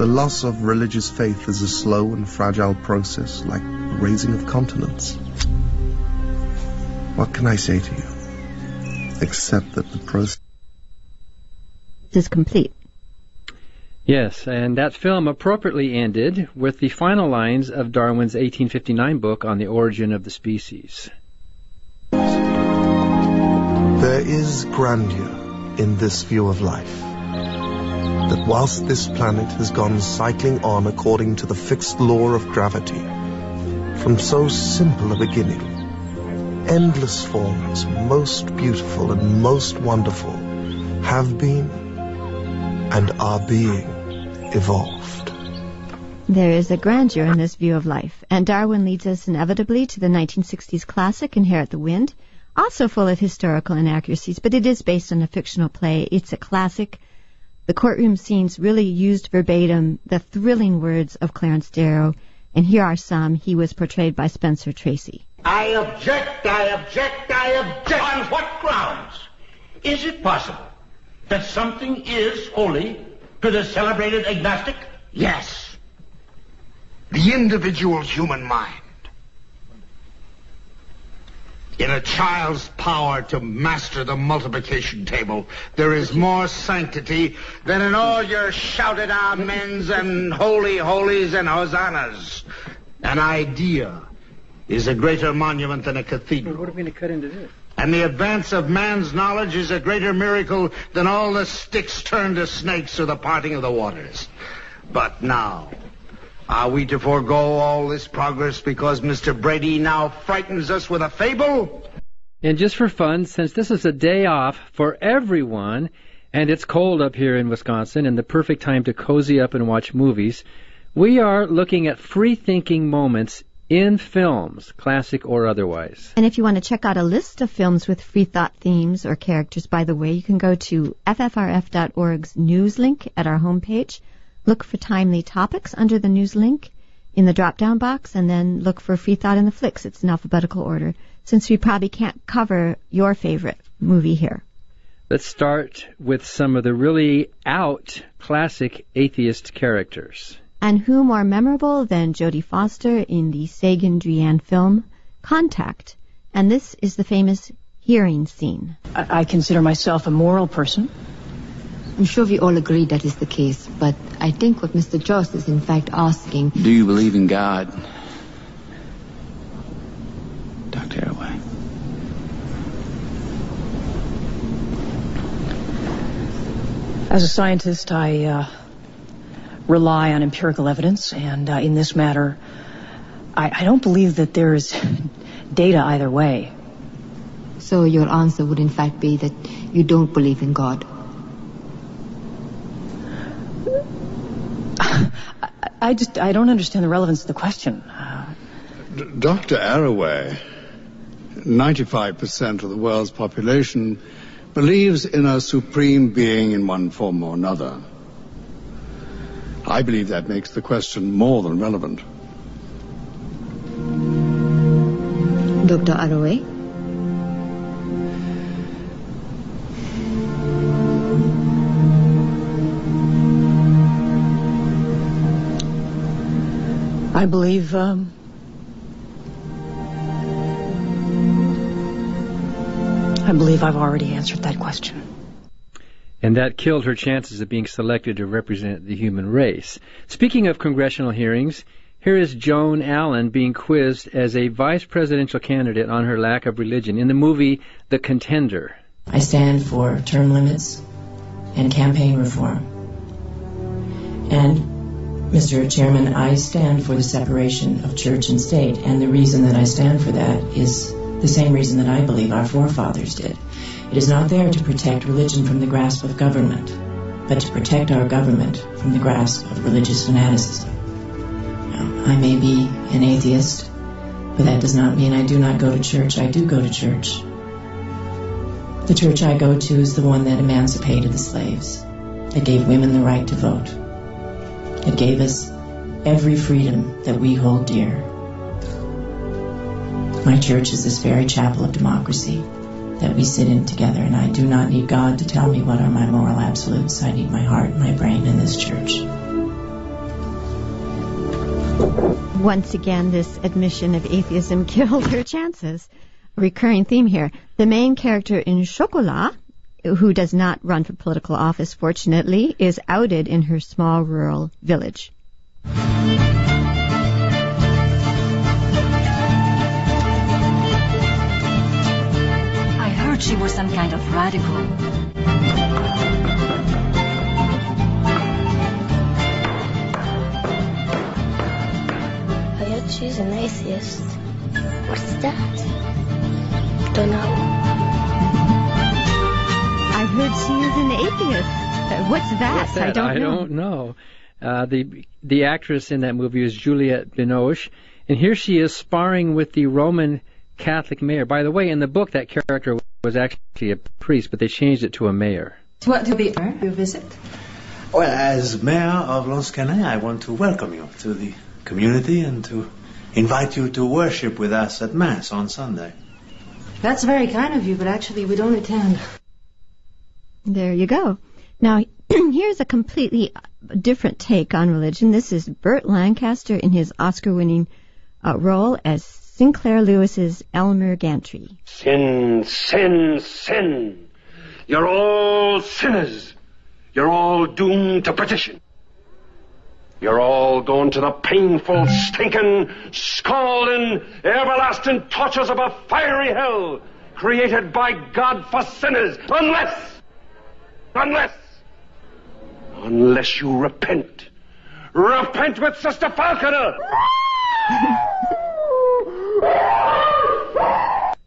The loss of religious faith is a slow and fragile process, like the raising of continents. What can I say to you, except that the process is complete? Yes, and that film appropriately ended with the final lines of Darwin's 1859 book on the origin of the species. There is grandeur in this view of life. That whilst this planet has gone cycling on according to the fixed law of gravity, from so simple a beginning, endless forms, most beautiful and most wonderful, have been and are being evolved. There is a grandeur in this view of life, and Darwin leads us inevitably to the 1960s classic Inherit the Wind, also full of historical inaccuracies, but it is based on a fictional play. It's a classic. The courtroom scenes really used verbatim the thrilling words of Clarence Darrow, and here are some. He was portrayed by Spencer Tracy. I object, I object, I object. On what grounds? Is it possible that something is holy to the celebrated agnostic? Yes. The individual human mind. In a child's power to master the multiplication table, there is more sanctity than in all your shouted amens and holy holies and hosannas. An idea is a greater monument than a cathedral. What are we going to cut into this? And the advance of man's knowledge is a greater miracle than all the sticks turned to snakes or the parting of the waters. But now, are we to forego all this progress because Mr. Brady now frightens us with a fable? And just for fun, since this is a day off for everyone, and it's cold up here in Wisconsin and the perfect time to cozy up and watch movies, we are looking at free-thinking moments in films, classic or otherwise. And if you want to check out a list of films with free thought themes or characters, by the way, you can go to ffrf.org's news link at our homepage. Look for timely topics under the news link in the drop-down box, and then look for Free Thought in the Flicks. It's in alphabetical order, since we probably can't cover your favorite movie here. Let's start with some of the really out classic atheist characters. And who more memorable than Jodie Foster in the Sagan-Drian film Contact? And this is the famous hearing scene. I consider myself a moral person. I'm sure we all agree that is the case, but I think what Mr. Jost is in fact asking... Do you believe in God, Dr. Arroway? As a scientist, I rely on empirical evidence, and in this matter, I don't believe that there is data either way. So your answer would in fact be that you don't believe in God? I don't understand the relevance of the question. Dr. Arroway, 95% of the world's population believes in a supreme being in one form or another. I believe that makes the question more than relevant. Dr. Arroway? I believe, I've already answered that question. And that killed her chances of being selected to represent the human race. Speaking of congressional hearings, here is Joan Allen being quizzed as a vice presidential candidate on her lack of religion in the movie The Contender. I stand for term limits and campaign reform. And Mr. Chairman, I stand for the separation of church and state, and the reason that I stand for that is the same reason that I believe our forefathers did. It is not there to protect religion from the grasp of government, but to protect our government from the grasp of religious fanaticism. Now, I may be an atheist, but that does not mean I do not go to church. I do go to church. The church I go to is the one that emancipated the slaves, that gave women the right to vote. It gave us every freedom that we hold dear. My church is this very chapel of democracy that we sit in together, and I do not need God to tell me what are my moral absolutes. I need my heart and my brain in this church. Once again, this admission of atheism killed her chances. A recurring theme here. The main character in Chocolat, who does not run for political office, fortunately, is outed in her small rural village. I heard she was some kind of radical. I heard she's an atheist. What's that? Don't know. I heard she is an atheist. What's that? I don't know. The actress in that movie is Juliette Binoche, and here she is sparring with the Roman Catholic mayor. By the way, in the book, that character was actually a priest, but they changed it to a mayor. What will be your visit? Well, as mayor of Lansquenet, I want to welcome you to the community and to invite you to worship with us at Mass on Sunday. That's very kind of you, but actually we don't attend. There you go. Now, here's a completely different take on religion. This is Burt Lancaster in his Oscar-winning role as Sinclair Lewis's Elmer Gantry. Sin, sin, sin. You're all sinners. You're all doomed to perdition. You're all going to the painful, stinking, scalding, everlasting tortures of a fiery hell created by God for sinners, unless you repent. Repent with Sister Falconer!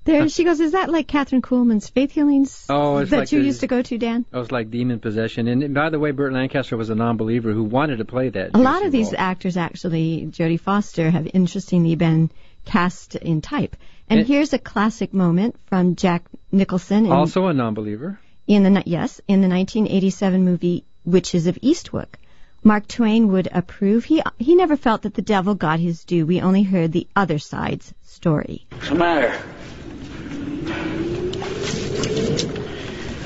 There she goes. Is that like Catherine Kuhlman's faith healings that you used to go to, Dan? It was like demon possession. And by the way, Burt Lancaster was a non-believer who wanted to play that. A lot of these actors, actually, Jodie Foster, have interestingly been cast in type. And here's a classic moment from Jack Nicholson. Also a non-believer. In the 1987 movie Witches of Eastwick. Mark Twain would approve. He never felt that the devil got his due. We only heard the other side's story. What's the matter?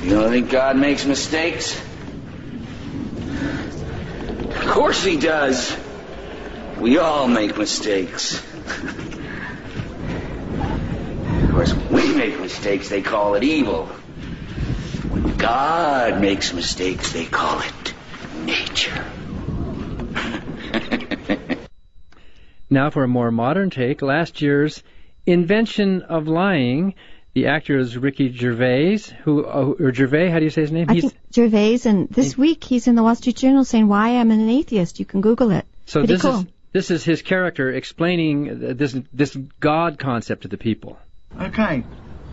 You don't think God makes mistakes? Of course he does. We all make mistakes. Of course, when we make mistakes, they call it evil. When God makes mistakes, they call it nature. Now for a more modern take, last year's Invention of Lying. The actor is Ricky Gervais, or Gervais, how do you say his name? I think Gervais, and this week he's in the Wall Street Journal saying, "Why I'm an atheist." You can Google it. So this is his character explaining this God concept to the people. Okay,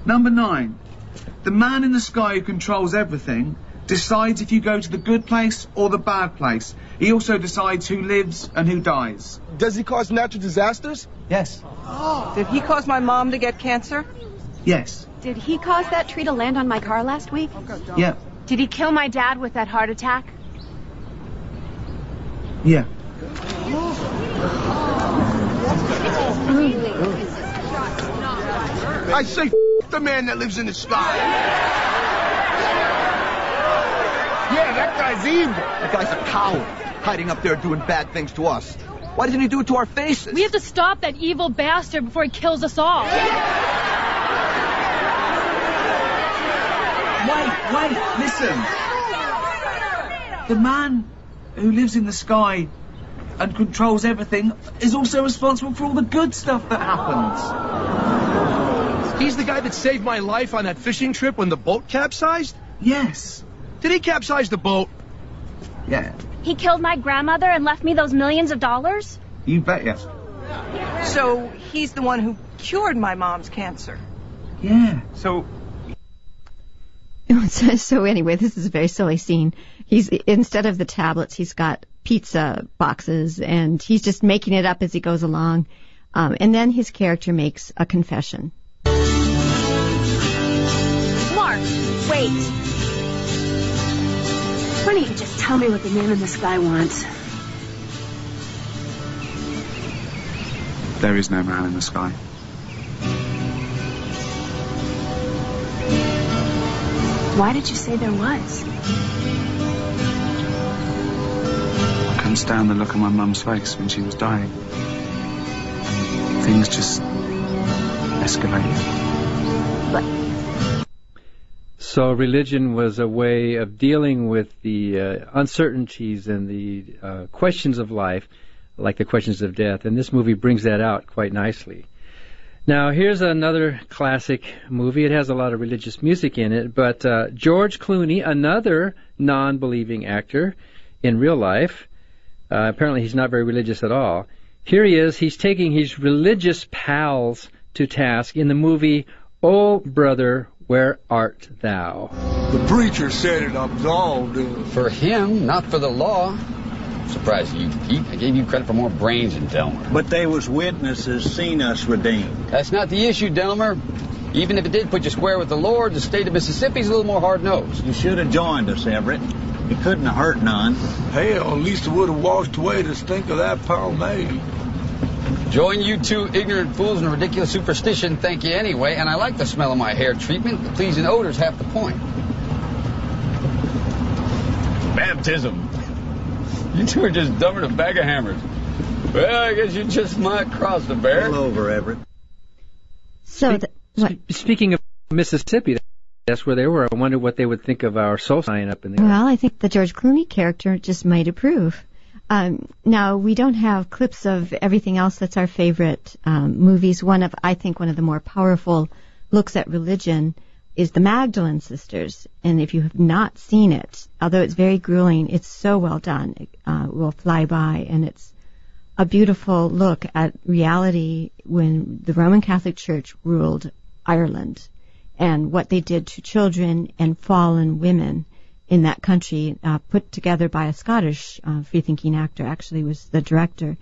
number 9. The man in the sky who controls everything decides if you go to the good place or the bad place. He also decides who lives and who dies. Does he cause natural disasters? Yes. Did he cause my mom to get cancer? Yes. Did he cause that tree to land on my car last week? Yeah. Did he kill my dad with that heart attack? Yeah. I say, the man that lives in the sky. Yeah, that guy's evil. That guy's a coward, hiding up there doing bad things to us. Why didn't he do it to our faces? We have to stop that evil bastard before he kills us all. Wait, listen. The man who lives in the sky and controls everything is also responsible for all the good stuff that happens. He's the guy that saved my life on that fishing trip when the boat capsized? Yes. Did he capsize the boat? Yeah. He killed my grandmother and left me those millions of dollars? You bet, yes. So he's the one who cured my mom's cancer? Yeah. So anyway, this is a very silly scene. He's, instead of the tablets, he's got pizza boxes, and he's just making it up as he goes along. And then his character makes a confession. Mark, wait. Why don't you just tell me what the man in the sky wants? there is no man in the sky. Why did you say there was? I couldn't stand the look on my mum's face when she was dying. things just escalated. But So religion was a way of dealing with the uncertainties and the questions of life, like the questions of death, and this movie brings that out quite nicely. Now, here's another classic movie. It has a lot of religious music in it, but George Clooney, another non-believing actor in real life, apparently he's not very religious at all. Here he is. He's taking his religious pals to task in the movie Oh Brother, Where Art Thou? The preacher said it absolved him. For him, not for the law. Surprised you, Pete. I gave you credit for more brains than Delmer. But they was witnesses seen us redeemed. That's not the issue, Delmer. Even if it did put you square with the Lord, the state of Mississippi's a little more hard-nosed. You should have joined us, Everett. It couldn't have hurt none. Hell, at least it would have washed away the stink of that pomade. Join you two ignorant fools in ridiculous superstition, thank you anyway, and I like the smell of my hair treatment. The pleasing odor's half the point. Baptism. You two are just dumber than a bag of hammers. Well, I guess you just might cross the bear. Pull over, Everett. So, speaking of Mississippi, that's where they were. I wonder what they would think of our soul sign up in there. Well, I think the George Clooney character just might approve. Now, we don't have clips of everything else that's our favorite movies. I think one of the more powerful looks at religion is the Magdalene Sisters. And if you have not seen it, although it's very grueling, it's so well done. It will fly by, and it's a beautiful look at reality when the Roman Catholic Church ruled Ireland and what they did to children and fallen women in that country, put together by a Scottish free-thinking actor, actually was the director.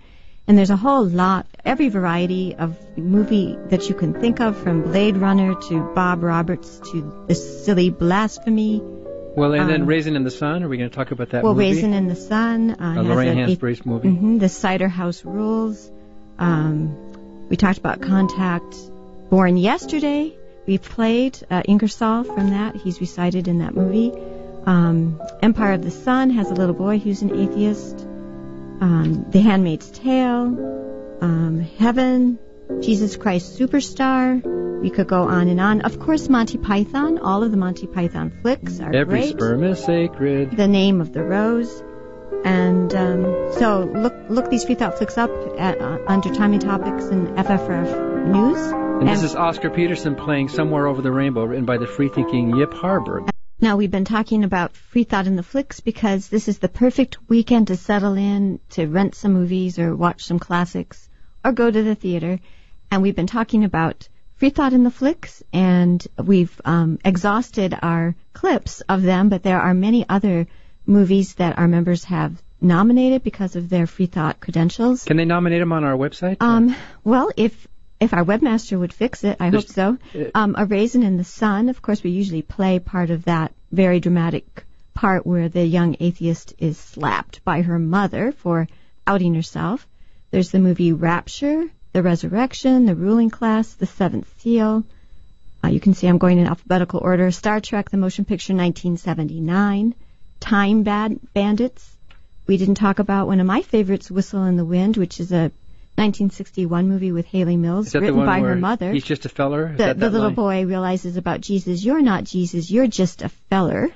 And there's a whole lot, every variety of movie that you can think of, from Blade Runner to Bob Roberts to this silly Blasphemy. Well, and then Raisin in the Sun, are we going to talk about that movie? Well, Raisin in the Sun. Lorraine Hansberry's movie. The Cider House Rules. We talked about Contact. Born Yesterday. We played Ingersoll from that. He's recited in that movie. Empire of the Sun has a little boy who's an atheist. The Handmaid's Tale, Heaven, Jesus Christ Superstar. We could go on and on. Of course, Monty Python. All of the Monty Python flicks are Every great. sperm is sacred. The Name of the Rose. And so look these free thought flicks up under Timely Topics and FFRF News. And this is Oscar Peterson playing Somewhere Over the Rainbow, written by the free-thinking Yip Harburg. Now, we've been talking about free thought in the flicks because this is the perfect weekend to settle in, to rent some movies or watch some classics or go to the theater. And we've been talking about free thought in the flicks, and we've exhausted our clips of them, but there are many other movies that our members have nominated because of their free thought credentials. Can they nominate them on our website? Well, if our webmaster would fix it, I hope so. A Raisin in the Sun, of course, we usually play part of that very dramatic part where the young atheist is slapped by her mother for outing herself. There's the movie Rapture, The Resurrection, The Ruling Class, The Seventh Seal. You can see I'm going in alphabetical order. Star Trek, the motion picture, 1979. Time Bandits. We didn't talk about one of my favorites, Whistle in the Wind, which is a 1961 movie with Haley Mills, written by her mother. He's just a feller? The little boy realizes about Jesus, you're not Jesus, you're just a feller.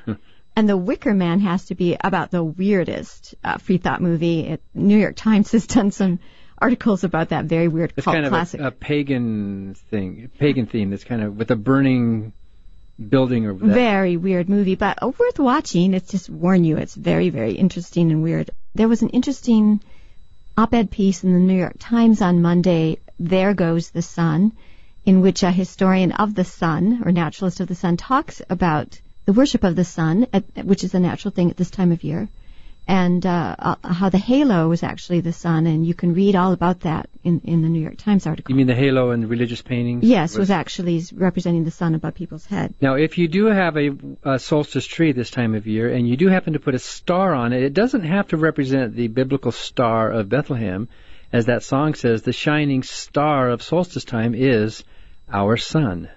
And The Wicker Man has to be about the weirdest free thought movie. New York Times has done some articles about that very weird cult classic. It's kind of a pagan theme. That's kind of with a burning building or that. Very weird movie, but worth watching. It's just warn you, it's very, very interesting and weird. There was an interesting op-ed piece in the New York Times on Monday, There Goes the Sun, in which a historian of the sun, or naturalist of the sun, talks about the worship of the sun, which is a natural thing at this time of year, and how the halo was actually the sun, and you can read all about that in the New York Times article. You mean the halo in religious paintings? Yes, was actually representing the sun above people's head. Now, if you do have a solstice tree this time of year, and you do happen to put a star on it, it doesn't have to represent the biblical star of Bethlehem. As that song says, the shining star of solstice time is our sun.